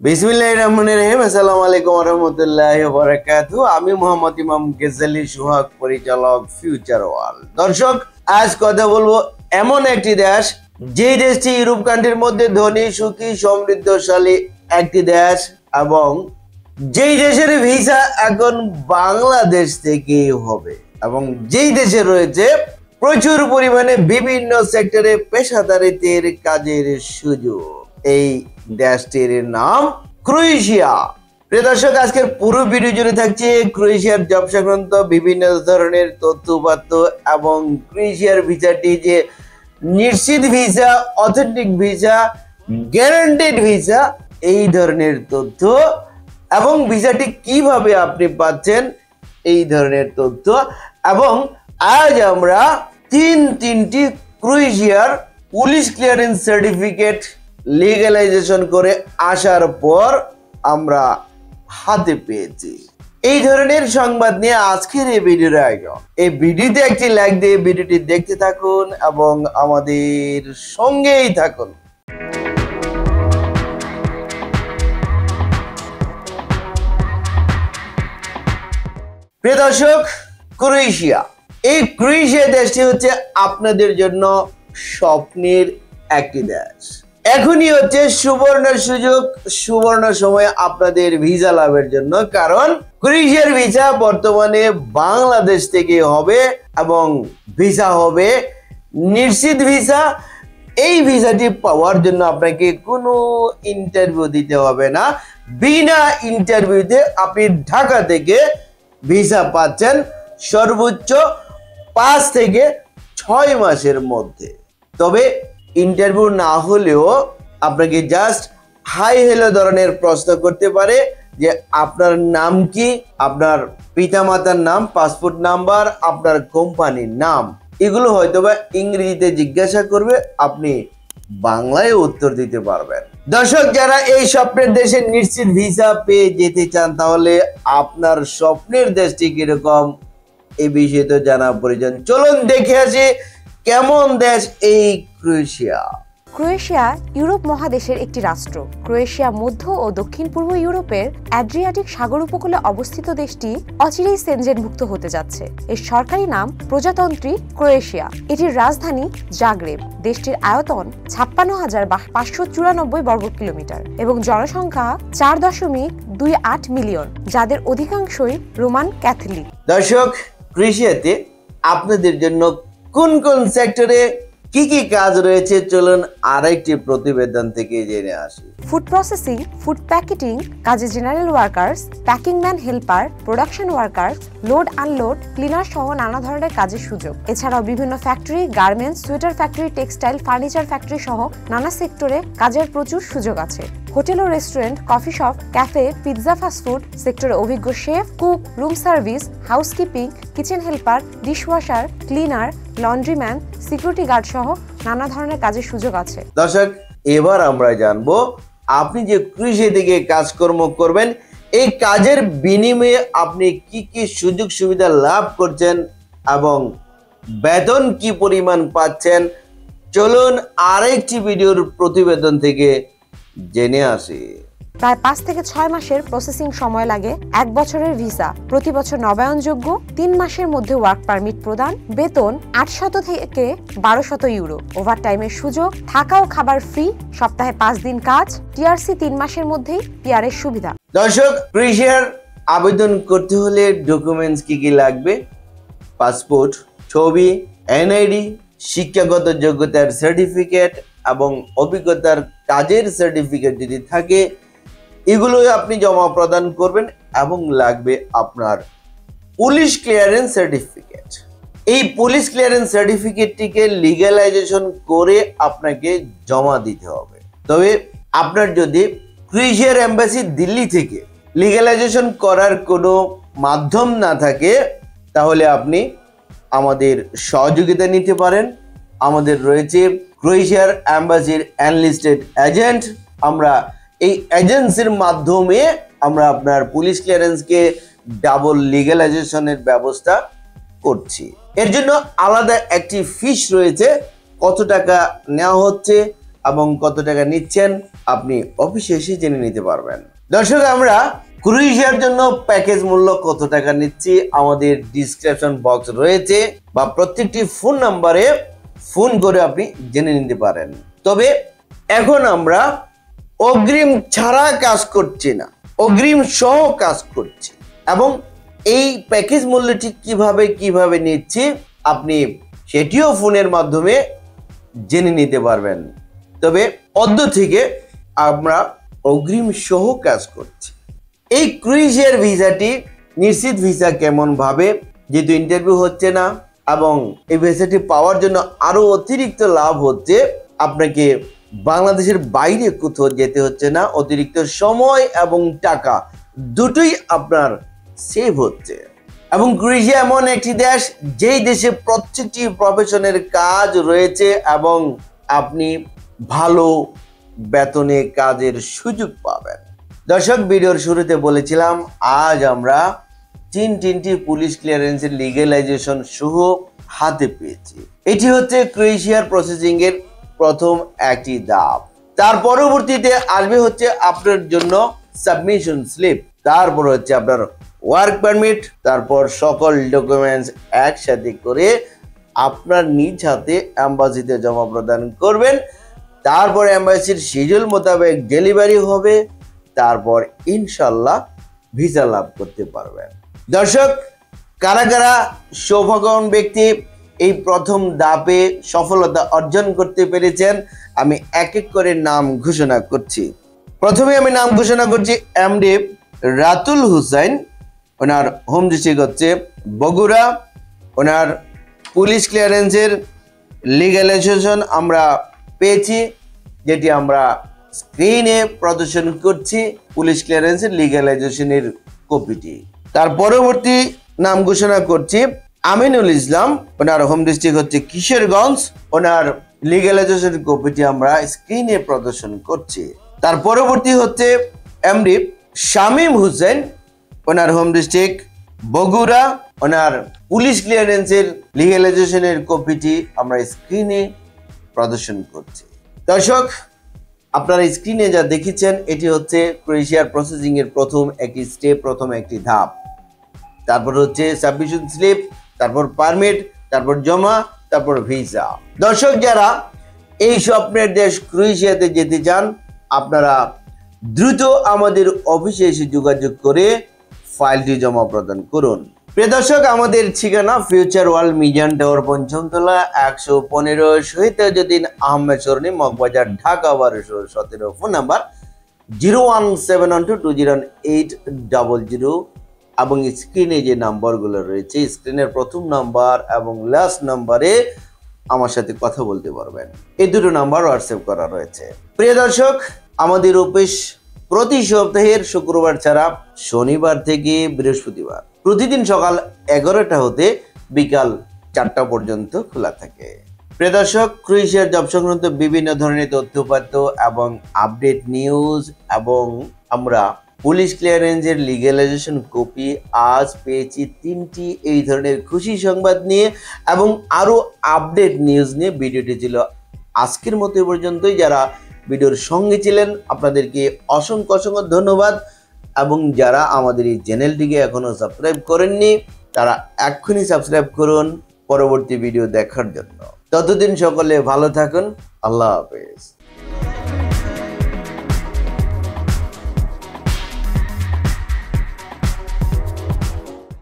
বিসমিল্লাহিররহমানিররহিম। আসসালামু আলাইকুম ওয়া রাহমাতুল্লাহি ওয়া বারাকাতুহু। আমি মোহাম্মদ ইমাম গেজালি সোহাগ, পরিচালক ফিউচার ওয়ার্ল্ড। দর্শক, আজ কথা বলবো এমন একটি দেশ, যে দেশটি ইউরোপ কান্ট্রির মধ্যে ধনী, সুখী, সমৃদ্ধশালী একটি দেশ, এবং যেই দেশের ভিসা এখন বাংলাদেশ থেকে হবে, এবং যেই দেশে রয়েছে প্রচুর পরিমাণে বিভিন্ন সেক্টরে পেশাদারিত্বের কাজের সুযোগ। এই দেশটির নাম ক্রোয়েশিয়া। প্রিয় দর্শক, আজকের পুরো ভিডিও জুড়ে থাকছে ক্রোয়েশিয়ার জব সংক্রান্ত বিভিন্ন ধরনের তথ্য এবং ক্রোয়েশিয়ার ভিসাটি যে নিশ্চিত visa, authentic visa, guaranteed visa, এই ধরনের তথ্য, এবং ভিসাটি কিভাবে আপনি পাচ্ছেন এই ধরনের তথ্য। এবং আজ আমরা তিনটি ক্রোয়েশিয়ার পুলিশ ক্লিয়ারেন্স সার্টিফিকেট লিগ্যালাইজেশন করে আসার পর আমরা হাতে পেয়েছি। এই ধরনের সংবাদ নিয়ে আজকের এই ভিডিওর আয়োজন। এই ভিডিওতে একটি লাইক দিয়ে ভিডিওটি দেখতে থাকুন এবং আমাদের সঙ্গেই থাকুন। প্রিয় দর্শক, ক্রোয়েশিয়া, এই ক্রোয়েশিয়া দেশটি হচ্ছে আপনাদের জন্য স্বপ্নের একটি দেশ। এখনই হচ্ছে সুবর্ণ সুযোগ, সুবর্ণ সময় আপনাদের ভিসা লাভের জন্য, কারণ ক্রোয়েশিয়ার ভিসা বর্তমানে বাংলাদেশ থেকে হবে এবং ভিসা হবে নিশ্চিত ভিসা। এই ভিসাটি পাওয়ার জন্য আপনাকে কোনো ইন্টারভিউ দিতে হবে না। বিনা ইন্টারভিউতে আপনি ঢাকা থেকে ভিসা পাচ্ছেন সর্বোচ্চ 5 থেকে 6 মাসের মধ্যে। তবে ইন্টারভিউ না হলেও আপনাকে জাস্ট হাই হ্যালো ধরনের প্রশ্ন করতে পারে যে আপনার নাম কি, আপনার পিতামাতার নাম, পাসপোর্ট নাম্বার, আপনার কোম্পানির নাম, এগুলো হয়তোবা ইংরেজিতে জিজ্ঞাসা করবে, আপনি বাংলায় উত্তর দিতে পারবেন। দর্শক, যারা এই স্বপ্নের দেশে নিশ্চিত ভিসা পেয়ে যেতে চান, তাহলে আপনার স্বপ্নের দেশটি কিরকম এই বিষয়ে তো জানা প্রয়োজন। চলুন দেখে আসি কেমন দেশ এই ক্রোয়েশিয়া। ক্রোয়েশিয়া ইউরোপ মহাদেশের একটি রাষ্ট্র। ক্রোয়েশিয়া মধ্য ও দক্ষিণ পূর্ব ইউরোপের অ্যাড্রিয়াটিক সাগর উপকূলে অবস্থিত দেশটি অচিরেই সেনজেনভুক্ত হতে যাচ্ছে। এর সরকারি নাম প্রজাতন্ত্রী ক্রোয়েশিয়া। এটির রাজধানী জাগ্রেব। দেশটির আয়তন 56,594 বর্গ কিলোমিটার এবং জনসংখ্যা 4.28 মিলিয়ন, যাদের অধিকাংশই রোমান ক্যাথলিক। দর্শক, ক্রোয়েশিয়াতে আপনাদের জন্য কোন কোন সেক্টরে কি কি কাজ রয়েছে, চলুন আরেকটি প্রতিবেদন থেকে জেনে আসি। ফুড প্রসেসিং, ফুড প্যাকেটিং কাজে general workers, packing man, helper, production workers, load unload, cleaner সহ নানা ধরনের কাজের সুযোগ। এছাড়াও বিভিন্ন factory, garments, sweater factory, textile, furniture factory সহ নানা সেক্টরে কাজের প্রচুর সুযোগ আছে। হোটেল ও restaurant, coffee shop, cafe, pizza, fast food সেক্টরে অভিজ্ঞ chef, cook, room service, housekeeping, kitchen helper, dishwasher, cleaner, laundryman, security guard সহ নানা ধরনের কাজের সুযোগ আছে। দর্শক, এবার আমরা জানবো আপনি যে ক্রোয়েশিয়া থেকে কাজকর্ম করবেন, এই কাজের বিনিময়ে আপনি কি কি সুযোগ সুবিধা লাভ করছেন এবং বেতন কি পরিমাণ পাচ্ছেন। চলুন আরেকটি ভিডিওর প্রতিবেদন থেকে জেনে আসি। প্রায় 5 থেকে 6 মাসের প্রসেসিং সময় লাগে। 1 বছরের ভিসা, প্রতি বছর নবায়নযোগ্য, 3 মাসের মধ্যে ওয়ার্ক পারমিট প্রদান, বেতন 800 থেকে 1200 ইউরো, ওভারটাইমের সুযোগ, থাকা ও খাবার ফ্রি, সপ্তাহে 5 দিন কাজ, টিআরসি 3 মাসের মধ্যেই পিআরের সুবিধা। দর্শক, ক্রোয়েশিয়ার আবেদন করতে হলে ডকুমেন্টস কি কি লাগবে? পাসপোর্ট, ছবি, এনআইডি, শিক্ষাগত যোগ্যতার সার্টিফিকেট এবং অভিজ্ঞতার কাজের সার্টিফিকেট যদি থাকে, এগুলোই আপনি জমা প্রদান করবেন। এবং লাগবে আপনার পুলিশ ক্লিয়ারেন্স সার্টিফিকেট। এই পুলিশ ক্লিয়ারেন্স সার্টিফিকেটটিকে লিগ্যালাইজেশন করে আপনাকে জমা দিতে হবে। তবে আপনার যদি ক্রোয়েশিয়ার এম্বাসি দিল্লি থেকে লিগ্যালাইজেশন করার কোনো মাধ্যম না থাকে, তাহলে আপনি আমাদের সহযোগিতা নিতে পারেন। আমাদের রয়েছে ক্রোয়েশিয়ার এম্বাসির এনলিস্টেড এজেন্ট। আমরা এই এজেন্সির মাধ্যমে আমরা আপনার পুলিশ ক্লিয়ারেন্সকে ডাবল লিগ্যালাইজেশনের ব্যবস্থা করছি। এর জন্য আলাদা একটি ফিস রয়েছে। কত টাকা নেওয়া হচ্ছে এবং কত টাকা নিচ্ছেন আপনি অফিসে এসে জেনে নিতে পারবেন। দর্শক, আমরা ক্রোয়েশিয়ার জন্য প্যাকেজ মূল্য কত টাকা নিচ্ছি আমাদের ডিসক্রিপশন বক্স রয়েছে, বা প্রত্যেকটি ফোন নাম্বারে ফোন করে আপনি জেনে নিতে পারেন। তবে এখন আমরা অগ্রিম ছাড়া কাজ করছি না, অগ্রিম সহ কাজ করছি, এবং এই প্যাকেজ মূল্যটি কিভাবে নিচ্ছি আপনি সেটিও ফোনের মাধ্যমে জেনে নিতে পারবেন। তবে অদ্য থেকে আমরা অগ্রিম সহ কাজ করছি। এই ক্রোয়েশিয়ার ভিসাটি নিশ্চিত ভিসা কেমন ভাবে, যেহেতু ইন্টারভিউ হচ্ছে না এবং এই ভিসাটি পাওয়ার জন্য আরো অতিরিক্ত লাভ হচ্ছে, আপনাকে বাংলাদেশের বাইরে কোথাও যেতে হচ্ছে না, অতিরিক্ত সময় এবং টাকা দুটোই আপনার সেভ হচ্ছে। এবং ক্রোয়েশিয়া এমন একটি দেশ যেই দেশে প্রত্যেকটি প্রফেশনের কাজ রয়েছে এবং আপনি ভালো বেতনে কাজের সুযোগ পাবেন। দর্শক, ভিডিওর শুরুতে বলেছিলাম আজ আমরা তিনটি পুলিশ ক্লিয়ারেন্সের লিগ্যালাইজেশন সহ হাতে পেয়েছি। এটি হচ্ছে ক্রোয়েশিয়ার প্রসেসিং এর প্রথম একটি ধাপ। তার পরবর্তীতে আসবে হচ্ছে আপনার জন্য সাবমিশন স্লিপ, তারপর হচ্ছে আপনার ওয়ার্ক পারমিট, তারপর সকল ডকুমেন্টস একসাথে করে আপনার নিজ হাতে এম্বাসিতে জমা প্রদান করবেন। তারপর এম্বাসির শিডিউল মোতাবেক ডেলিভারি হবে, তারপর ইনশাল্লাহ ভিসা লাভ করতে পারবেন। দর্শক, কারা কারা সৌভাগ্যবান ব্যক্তি এই প্রথম ধাপে সফলতা অর্জন করতে পেরেছেন আমি এক এক করে নাম ঘোষণা করছি। প্রথমে আমি নাম ঘোষণা করছি এমডি রাতুল হুসাইন, ওনার হোম ডিস্ট্রিক্ট হচ্ছে বগুড়া। ওনার পুলিশ ক্লিয়ারেন্সের লিগ্যালাইজেশন আমরা পেয়েছি, যেটি আমরা স্ক্রিনে প্রদর্শন করছি, পুলিশ ক্লিয়ারেন্সের লিগ্যালাইজেশনের কপিটি। তার পরবর্তী নাম ঘোষণা করছি আমিনুল ইসলাম, ওনার হোম ডিস্ট্রিক্ট হচ্ছে কিশোরগঞ্জ। ওনার লিগ্যালাইজেশন কপিটি আমরা স্ক্রিনে প্রদর্শন করছি। তার পরবর্তী হচ্ছে এমডি শামীম হোসেন, ওনার হোম ডিস্ট্রিক্ট বগুড়া। ওনার পুলিশ ক্লিয়ারেন্সের লিগ্যালাইজেশনের কপিটি আমরা স্ক্রিনে প্রদর্শন করছি। দর্শক, আপনারা স্ক্রিনে যা দেখেছেন এটি হচ্ছে ক্রোয়েশিয়ার প্রসেসিং এর প্রথম একটি স্টেপ, প্রথম একটি ধাপ। তারপর হচ্ছে সাবমিশন স্লিপ, তারপর পারমিট, তারপর জমা, তারপর ভিসা। দর্শক, যারা এই স্বপ্নের দেশ ক্রোয়েশিয়াতে যেতে চান আপনারা দ্রুত আমাদের অফিসে এসে যোগাযোগ করে ফাইলটি জমা প্রদান করুন। প্রিয় দর্শক, আমাদের ঠিকানা ফিউচার ওয়ার্ল্ড মিজান টাওয়ার, পঞ্চমতলা, 115, শহীদ তাজউদ্দিন আহমেদ সরণি, মগবাজার, ঢাকা 1217। ফোন নাম্বার 01712200800, এবং স্ক্রিনে যে নাম্বারগুলো রয়েছে স্ক্রিনের প্রথম নাম্বার এবং লাস্ট নাম্বারে আমার সাথে কথা বলতে পারবেন। এই দুটো নাম্বার হোয়াটসঅ্যাপ করা রয়েছে। প্রিয় দর্শক, আমাদের অফিস প্রতি সপ্তাহের শুক্রবার ছাড়া শনিবার থেকে বৃহস্পতিবার প্রতিদিন সকাল 11টা হতে বিকাল 4টা পর্যন্ত খোলা থাকে। প্রিয় দর্শক, ক্রোয়েশিয়ার জব সংক্রান্ত বিভিন্ন ধরনের তথ্যপাত্র এবং আপডেট নিউজ, এবং আমরা পুলিশ ক্লিয়ারেন্সের লিগ্যালাইজেশন কপি আজ পেয়েছি 3টি এই ধরনের খুশি সংবাদ নিয়ে এবং আরো আপডেট নিউজ নিয়ে ভিডিওটি ছিল আজকের মতো পর্যন্তই। যারা ভিডিওর সঙ্গে ছিলেন আপনাদেরকে অসংখ্য ধন্যবাদ, এবং যারা আমাদের এই চ্যানেলটিকে এখনো সাবস্ক্রাইব করেননি তারা এক্ষুনি সাবস্ক্রাইব করুন পরবর্তী ভিডিও দেখার জন্য। ততদিন সকলে ভালো থাকুন। আল্লাহ হাফেজ।